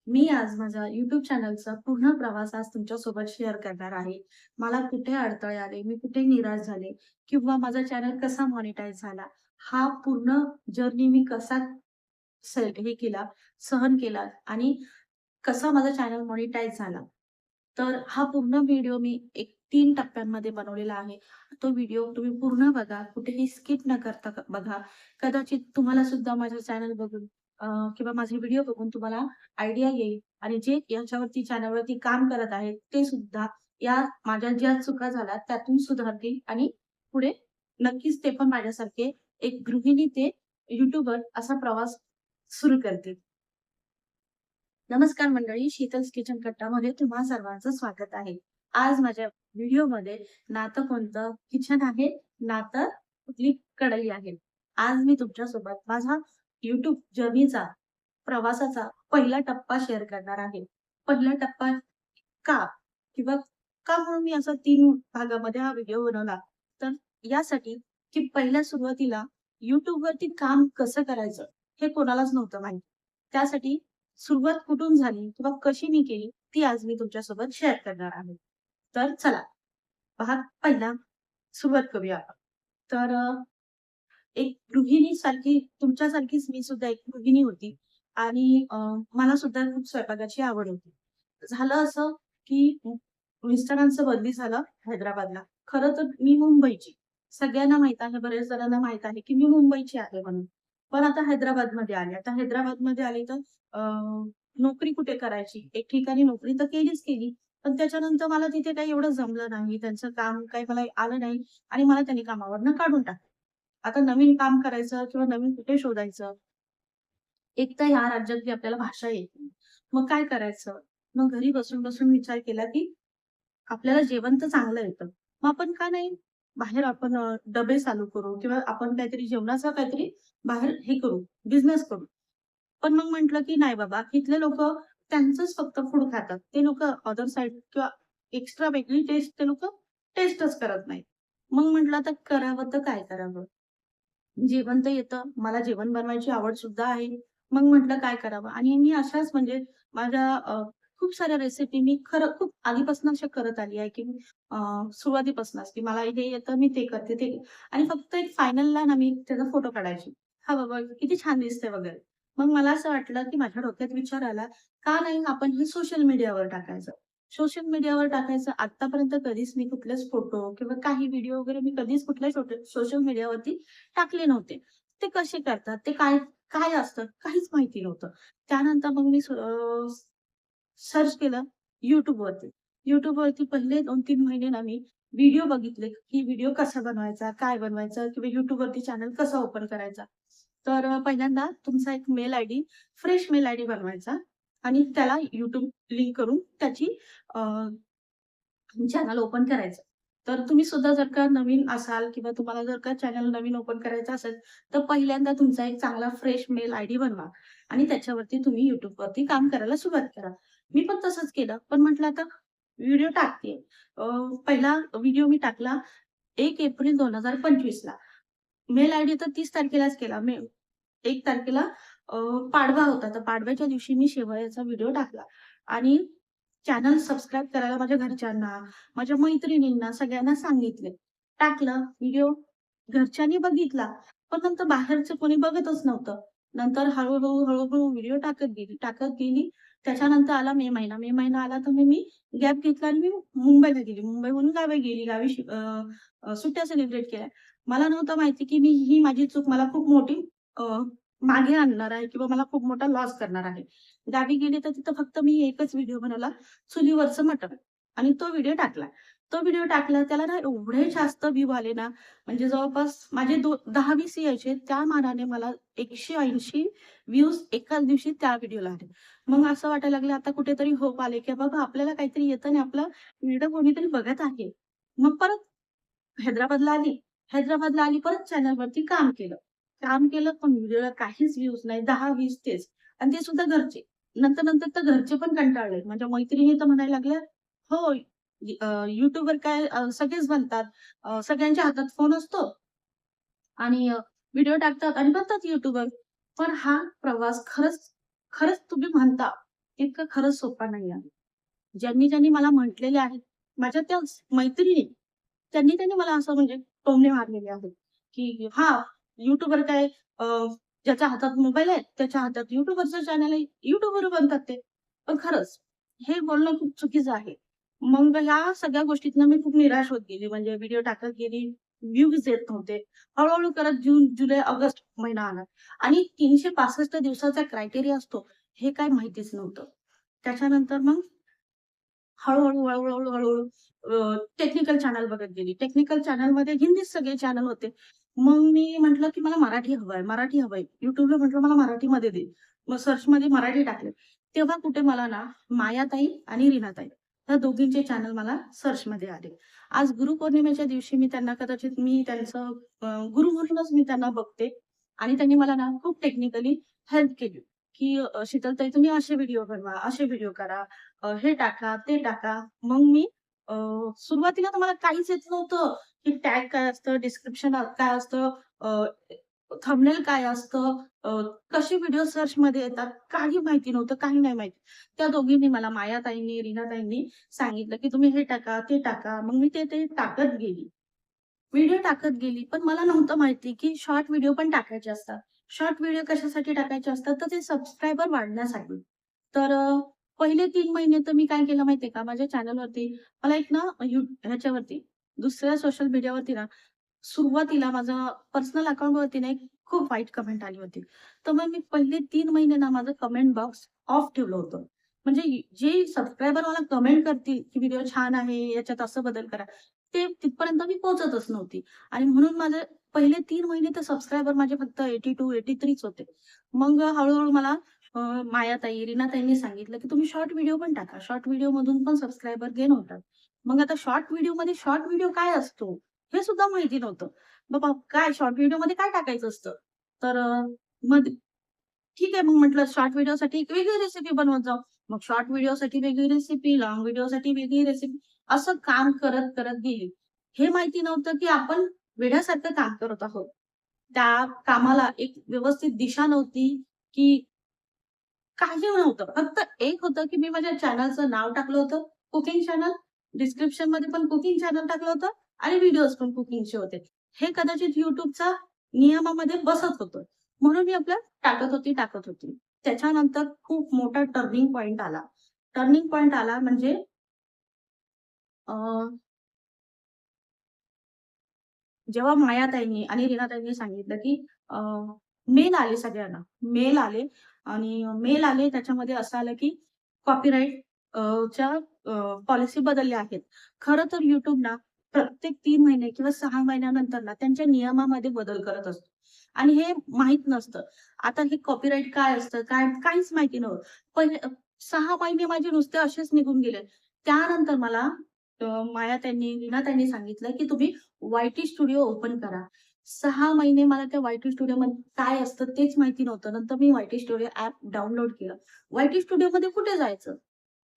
मी आज माझ्या YouTube चॅनलचा पूर्ण प्रवास आज तुमच्यासोबत शेअर करणार आहे. मला कुठे अडथळे आले, मी कुठे निराश झाले किंवा माझा चॅनल कसा मॉनिटाईज झाला, हा पूर्ण जर्नी मी कसा हे केला, सहन केला आणि कसा माझा चॅनल मॉनिटाईज झाला. तर हा पूर्ण व्हिडिओ मी एक 3 टप्प्यांमध्ये बनवलेला आहे. तो व्हिडिओ तुम्ही पूर्ण बघा, कुठेही स्किप न करता बघा. कदाचित तुम्हाला सुद्धा माझं चॅनल बघून अ, किंवा माझे व्हिडिओ बघून तुम्हाला आयडिया येईल आणि जे याच्यावरती चॅनलवरती काम करत आहेत, ते सुद्धा या माझ्या ज्या चुका झाल्या त्यातून सुधारतील आणि पुढे नक्कीच ते पण माझ्यासारखे एक गृहिणी ते यूट्यूबर असा प्रवास सुरू करतील. नमस्कार मंडळी, शीतल्स किचन कट्टामध्ये तुम्हा सर्वांचं स्वागत आहे. आज माझ्या व्हिडिओमध्ये नातं कोणतं किचन आहे, नातं कुठली कढई आहे. आज मी तुमच्यासोबत माझा YouTube जर्नीचा, प्रवासाचा पहिला टप्पा शेअर करणार आहे. पहिला टप्पा का? किंवा का म्हणून मी असा 3 भागामध्ये हा व्हिडिओ बनवला? तर यासाठी की पहिल्या सुरुवातीला YouTubeवरती काम कसं करायचं हे कोणालाच नव्हतं माहीत. त्यासाठी सुरुवात कुठून झाली किंवा कशी मी केली ती आज मी तुमच्यासोबत शेअर करणार आहे. तर चला, भाग पहिला सुरुवात करूया आपण. तर एक गृहिणीसारखी तुमच्यासारखीच मी सुद्धा एक गृहिणी होती आणि मला सुद्धा खूप स्वयंपाकाची आवड होती. झालं असं, की मिस्टरांचं बदली झालं हैदराबादला. खरं तर मी मुंबईची. सगळ्यांना माहीत आहे, बऱ्याच जणांना माहीत आहे, की मी मुंबईची आहे म्हणून. पण आता हैदराबादमध्ये आले. आता हैदराबादमध्ये आले तर अ, नोकरी कुठे करायची? एक ठिकाणी नोकरी तर केलीच केली. पण त्याच्यानंतर मला तिथे काही एवढं जमलं नाही. त्यांचं काम काही मला आलं नाही आणि मला त्यांनी कामावरनं काढून टाकलं. आता नवीन काम करायचं किंवा नवीन कुठे शोधायचं? एक तर ह्या राज्यातली आपल्याला भाषा येत नाही. मग काय करायचं? मग घरी बसून-बसून विचार केला, की आपल्याला जेवण तर चांगलं येतं. मग आपण का नाही बाहेर आपण डबे चालू करू किंवा आपण काहीतरी जेवणाचा काहीतरी बाहेर हे करू, बिझनेस करू. पण मग म्हटलं, की नाही बाबा, इथले लोकं त्यांचंच फक्त फूड खातात. ते लोकं अदर साइड किंवा एक्स्ट्रा वेगळी टेस्ट ते लोकं टेस्टच करत नाहीत. मग म्हटलं, आता करावं तर काय करावं? जेवण तर येतं. मला जेवण बनवायची आवड सुद्धा आहे. मग म्हटलं काय करावं? आणि मी अशाच म्हणजे माझ्या खूप साऱ्या रेसिपी मी खरं खूप आधीपासून अशा करत आली आहे, की अ, सुरुवातीपासूनच, की मला हे येतं, मी ते करते, ते आणि फक्त एक फायनलला ना मी त्याचा फोटो काढायची. "हां बाबा, किती छान दिसतंय" वगैरे. मग मला असं वाटलं, की माझ्या डोक्यात विचार आला, का नाही आपण हे सोशल मीडियावर टाकायचं? सोशल मीडियावर टाकायचं. आत्तापर्यंत कधीच मी कुठलेच फोटो किंवा काही व्हिडिओ वगैरे मी कधीच कुठल्या सोशल मीडियावरती टाकले नव्हते. ते कसे करतात? ते काय काय असतं? काहीच माहिती नव्हतं. त्यानंतर मग मी सर्च केलं YouTubeवरती. YouTubeवरती पहिले 2-3 महिने ना मी व्हिडिओ बघितले, की व्हिडिओ कसा बनवायचा? काय बनवायचं? किंवा YouTubeवरती चॅनल कसा ओपन करायचा? तर पहिल्यांदा तुमचा एक mail ID, fresh mail ID बनवायचा आणि त्याला YouTube लिंक करून त्याची चॅनल ओपन करायचं. तर तुम्ही सुद्धा जर का नवीन असाल किंवा तुम्हाला जर का चॅनल नवीन ओपन करायचं असेल, तर पहिल्यांदा तुमचा एक चांगला फ्रेश मेल आयडी बनवा आणि त्याच्यावरती तुम्ही YouTubeवरती काम करायला सुरुवात करा. मी पण तसंच केलं. पण म्हटलं आता व्हिडिओ टाकतेय. पहिला व्हिडिओ मी टाकला 1 एप्रिल 2025 ला. मेल आयडी तर 30 तारखेलाच केला. 1 तारखेला अ, पाडवा होता. तर पाडव्याच्या दिवशी मी शेवयाचा व्हिडिओ टाकला आणि चॅनल सबस्क्राईब करायला माझ्या घरच्यांना, माझ्या मैत्रिणींना सगळ्यांना सांगितले. टाकलं व्हिडिओ, घरच्यांनी बघितला, पण नंतर बाहेरचं कोणी बघतच नव्हतं. नंतर हळू-हळू व्हिडिओ टाकत गेली. त्याच्यानंतर आला मे महिना. मे महिना आला तर मग मी गॅप घेतला आणि मी मुंबईला गेली. मुंबईहून गावी गेली. सुट्ट्या सेलिब्रेट केल्या. मला नव्हतं माहिती, की ही माझी चूक मला खूप मोठी अ, मागे आणणार आहे किंवा मला खूप मोठा लॉस करणार आहे. गावी गेली तर तिथं फक्त मी एकच व्हिडिओ बनवला, चुलीवरचं मटण आणि तो व्हिडिओ टाकला. तो व्हिडिओ टाकला त्याला ना एवढे जास्त व्ह्यू आले ना, म्हणजे जवळपास माझे 10-20 यायचे. त्या मानाने मला 180 व्ह्यूज एकाच दिवशी त्या व्हिडिओला आले. मग असं वाटायला लागलं आता कुठेतरी होप आले, की बाबा आपल्याला काहीतरी येतं आणि आपला व्हिडिओ कोणीतरी बघत आहे. मग परत हैदराबादला आली, परत चॅनलवरती काम केलं. काम केलं पण व्हिडिओला काहीच व्ह्यूज नाही. 10-20 तेच आणि ते सुद्धा घरचे. नंतर तर घरचे पण कंटाळले. माझ्या मैत्रिणी तर म्हणायला लागल्या, "हो, YouTubeवर काय सगळेच बनतात. सगळ्यांच्या हातात फोन असतो आणि व्हिडिओ टाकतात आणि बनतात YouTubeवर." पण हा प्रवास खरंच तुम्ही म्हणता इतकं खरंच सोपं नाही आहे. ज्यांनी मला म्हटलेले आहेत, माझ्या त्या मैत्रिणी, त्यांनी मला असं म्हणजे टोमणे मारलेले आहेत, की हां, YouTubeवर काय अ, ज्याच्या हातात मोबाईल आहे, त्याच्या हातात YouTubeवरचं चॅनल आहे. YouTubeवर बनतात ते. पण खरंच हे बोलणं खूप चुकीचं आहे. मग ह्या सगळ्या गोष्टीतनं मी खूप निराश होत गेली. म्हणजे व्हिडिओ टाकत गेली, व्ह्यूज येत नव्हते. हळू करत जून, जुलै, ऑगस्ट महिना आला आणि 365 दिवसाचा क्रायटेरिया असतो, हे काय माहितीच नव्हतं. त्याच्यानंतर मग हळू-हळू टेक्निकल चॅनल बघत गेली. टेक्निकल चॅनलमध्ये हिंदीच सगळे चॅनल होते. मग मी म्हटलं, की मला मराठी हवंय, मराठी हवंय. YouTubeला म्हटलं मला मराठीमध्ये दे. मग सर्चमध्ये मराठी टाकले. तेव्हा कुठे मला ना मायाताई आणि रीनाताई या दोघींचे चॅनल मला सर्चमध्ये आले. आज गुरुपौर्णिमेच्या दिवशी मी त्यांना कदाचित मी त्यांचं गुरु म्हणूनच मी त्यांना बघते आणि त्यांनी मला ना खूप टेक्निकली हेल्प केली, की "शीतलताई तुम्ही असे व्हिडिओ बनवा, असे व्हिडिओ करा. हे टाका, ते टाका." मग मी अ, सुरुवातीला तर मला काहीच येत नव्हतं, की टॅग काय असतं, डिस्क्रिप्शन काय असतं, थंबनेल काय असतं, कसे व्हिडिओ सर्चमध्ये येतात, काही माहिती नव्हतं, काही नाही माहिती. त्या दोघींनी मला मायाताईंनी, रीनाताईंनी सांगितलं, की "तुम्ही हे टाका, ते टाका." मग मी ते टाकत गेली. व्हिडिओ टाकत गेली. पण मला नव्हतं माहिती, की शॉर्ट व्हिडिओ पण टाकायचे असतात. शॉर्ट व्हिडिओ कशासाठी टाकायचे असतात, तर ते सबस्क्रायबर वाढण्यासाठी. तर पहिले 3 महिने तर मी काय केलं माहिती का, माझ्या चॅनलवरती मला एक ना ह्याच्यावरती दुसऱ्या सोशल मीडियावरती ना, सुरुवातीला माझा पर्सनल अकाउंटवरती ना, एक खूप वाईट कमेंट आली होती. तर मग मी पहिले 3 महिने ना, माझं कमेंट बॉक्स ऑफ ठेवलं होतं. म्हणजे जे सबस्क्रायबर मला कमेंट करतील, की व्हिडिओ छान आहे, याच्यात असं बदल करा. ते तिथपर्यंत मी पोहोचतच नव्हती आणि म्हणून माझे पहिले 3 महिने तर सबस्क्रायबर माझे फक्त 82-83च होते. मग हळू-हळू मला मायाताई, रीनाताईंनी सांगितलं, की तुम्ही शॉर्ट व्हिडिओ पण टाका. शॉर्ट व्हिडिओमधून पण सबस्क्रायबर गेन होतात. मग आता शॉर्ट व्हिडिओ काय असतो? हे सुद्धा माहिती नव्हतं. बाबा काय शॉर्ट व्हिडिओमध्ये काय टाकायचं असतं? तर मग ठीक आहे मग म्हटलं शॉर्ट व्हिडिओसाठी एक वेगळी रेसिपी बनवत जाऊ. मग शॉर्ट व्हिडिओसाठी वेगळी रेसिपी, लाँग व्हिडिओसाठी वेगळी रेसिपी असं काम करत गेली. हे माहिती नव्हतं, की आपण वेड्यासारखं काम करत आहोत. त्या कामाला एक व्यवस्थित दिशा नव्हती, की काही नव्हतं. फक्त एक होतं, की मी माझ्या चॅनलचं नाव टाकलं होतं, कुकिंग चॅनल. डिस्क्रिप्शनमध्ये पण कुकिंग चॅनल टाकलं होतं आणि व्हिडिओज पण कुकिंगचे होते. हे कदाचित YouTubeचा नियमामध्ये बसत होतं. म्हणून मी आपलं टाकत होती. त्याच्यानंतर खूप मोठा टर्निंग पॉइंट आला. टर्निंग पॉइंट आला म्हणजे अ, जेव्हा मायाताईंनी आणि रीनाताईंनी सांगितलं, की मेल आले सगळ्यांना. मेल आले आणि मेल आले त्याच्यामध्ये असं आलं, की कॉपीराईट च्या पॉलिसी बदलल्या आहेत. खरं तर YouTube ना प्रत्येक 3 महिने किंवा 6 महिन्यानंतर ना त्यांच्या नियमामध्ये बदल करत असतो आणि हे माहीत नसतं. आता हे कॉपीराईट काय असतं, काय काहीच माहिती नव्हतं. पहिले 6 महिने माझे नुसते असेच निघून गेले. त्यानंतर मला मायाताईंनी, रीनाताईंनी सांगितलं, की तुम्ही वाय-टी स्टुडिओ ओपन करा. 6 महिने मला त्या वाय-टी स्टुडिओमध्ये काय असतं तेच माहिती नव्हतं. नंतर मी वाय-टी स्टुडिओ ॲप डाउनलोड केलं. वाय-टी स्टुडिओमध्ये कुठे जायचं?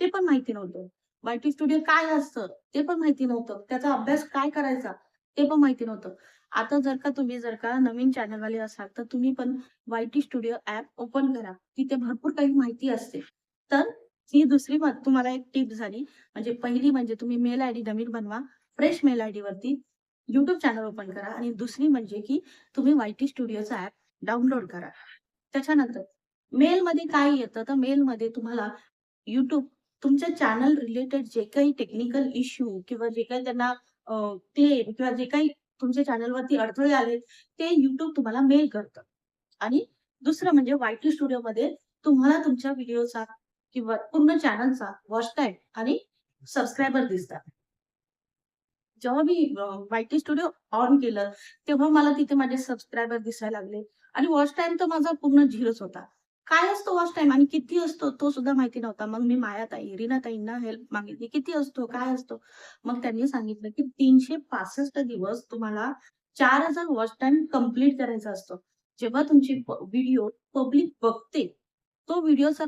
ते पण माहिती नव्हतं. वाय-टी स्टुडिओ काय असतं? ते पण माहिती नव्हतं. त्याचा अभ्यास काय करायचा? ते पण माहिती नव्हतं. आता जर का नवीन चॅनलवाले असाल, तर तुम्ही पण वाय-टी स्टुडिओ ॲप ओपन करा. तिथे भरपूर काही माहिती असते. तर ही दुसरी तुम्हाला एक टिप झाली. म्हणजे पहिली म्हणजे तुम्ही मेल आयडी नवीन बनवा. फ्रेश मेल आयडीवरती YouTube चॅनल ओपन करा आणि दुसरी म्हणजे की तुम्ही वाय-टी स्टुडिओचा ॲप डाउनलोड करा. त्याच्यानंतर मेलमध्ये काय येतं, तर मेलमध्ये तुम्हाला YouTube तुमच्या चॅनल रिलेटेड जे काही टेक्निकल इश्यू किंवा जे काही त्यांना क्लेम किंवा जे काही तुमच्या चॅनलवरती अडथळे आले, ते YouTube तुम्हाला मेल करतं. आणि दुसरं म्हणजे वाय-टी स्टुडिओमध्ये तुम्हाला तुमच्या व्हिडिओचा किंवा पूर्ण चॅनलचा वॉच टाईम आणि सबस्क्रायबर दिसतात. जेव्हा मी वाय-टी स्टुडिओ ऑन केलं, तेव्हा मला तिथे माझे सबस्क्रायबर दिसायला लागले आणि वॉच टाईम तर माझा पूर्ण 0च होता. काय असतो वॉच टाईम आणि किती असतो तो सुद्धा माहिती नव्हता. मग मी मायाताई, रीनाताईंना हेल्प मागितली. किती असतो? काय असतो? मग त्यांनी सांगितलं, की 365 दिवस तुम्हाला 4000 वॉच टाईम कंप्लीट करायचा असतो. जेव्हा तुमची व्हिडिओ पब्लिक बघते, तो व्हिडिओचा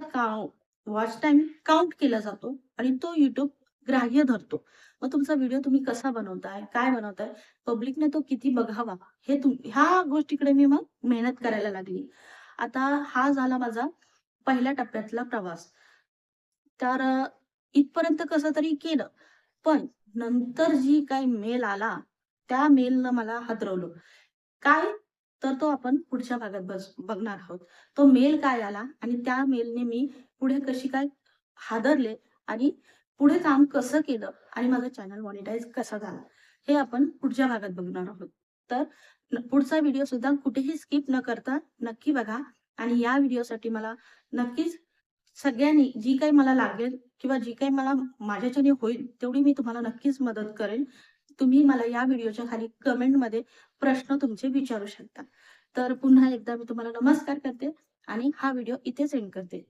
वॉच टाईम काउंट केला जातो आणि तो YouTube ग्राह्य धरतो. मग तुमचा व्हिडिओ तुम्ही कसा बनवताय? काय बनवताय? पब्लिकने तो किती बघावा? ह्या गोष्टीकडे मी मग मेहनत करायला लागली. आता हा झाला माझा पहिल्या टप्प्यातला प्रवास. तर इथपर्यंत कसं तरी केलं. पण नंतर जी काही मेल आला, त्या मेलनं मला हादरवलं. काय? तर तो आपण पुढच्या भागात बघणार आहोत. तो मेल काय आला आणि त्या मेलने मी पुढे कशी काय हादरले आणि पुढे काम कसं केलं आणि माझा चॅनल मॉनिटाईज कसा झाला, हे आपण पुढच्या भागात बघणार आहोत. तर पुढचा व्हिडिओ सुद्धा कुठेही स्किप न करता नक्की बघा आणि या व्हिडिओसाठी मला नक्कीच सगळ्यांनी जी काही मला लागेल किंवा जी काही मला माझ्याच्याने होईल तेवढी मी तुम्हाला नक्कीच मदत करेन. तुम्ही मला या व्हिडिओच्या खाली कमेंटमध्ये प्रश्न तुमचे विचारू शकता. तर पुन्हा एकदा मी तुम्हाला नमस्कार करते आणि हा व्हिडिओ इथेच एंड करते.